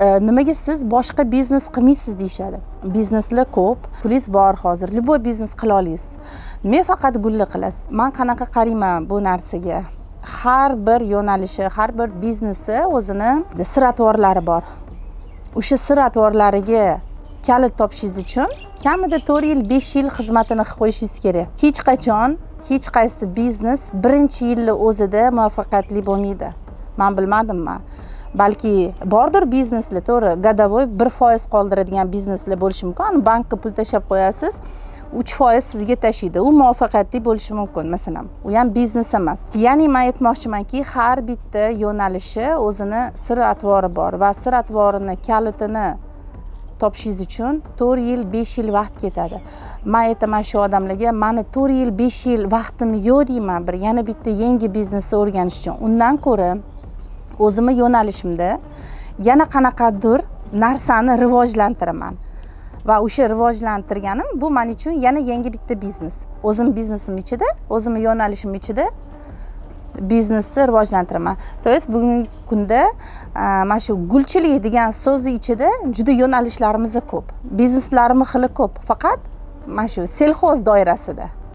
Nimaga siz boshqa biznes qilmaysiz deyishadi. Bizneslar ko'p, pulingiz bor hozir, любой biznes qila olasiz. Men faqat gulli qilasiz. Men qanaqa qarayman bu narsaga? Har bir yo'nalishi, har bir biznesi o'zini sir-atvorlari bor. O'sha sir-atvorlariga kalit topishingiz uchun kamida 4 yil, 5 yil xizmatini qilib qo'yishingiz kerak. Hech qachon hech qaysi biznes birinchi yilning o'zida muvaffaqiyatli bo'lmaydi. Men bilmadimmi? Balki bordir bizneslar, to'g'ri, godovoy 1% qoldiradigan bizneslar bo'lishi mumkin. Bankka pul tashab qo'yasiz, 3% sizga tashiydi. U muvaffaqiyatli bo'lishi mumkin, masalan. U ham biznes emas. Ya'ni men aytmoqchimanki, har bitta yo'nalishi o'zini sir-atvori bor va sir-atvorini kalitini topishingiz uchun 4 yil, 5 yil vaqt ketadi. Men aytaman shu odamlarga, meni 4 yil, 5 yil vaqtim yo'q deyman, bir yana bitta yangi biznesni o'rganish uchun. Undan ko'ra o'zimni yo'nalishimda yana qanaqadir narsani rivojlantiraman. Va o'sha rivojlantirganim bu men uchun yana yangi bitta biznes. O'zim biznesim ichida, o'zim yo'nalishim ichida biznesni rivojlantiraman. To есть bugungi kunda mana shu gulchilik degan so'zi ichida juda yo'nalishlarimiz ko'p. Bizneslarimiz xili ko'p. Faqat mana shu selxoz doirasida.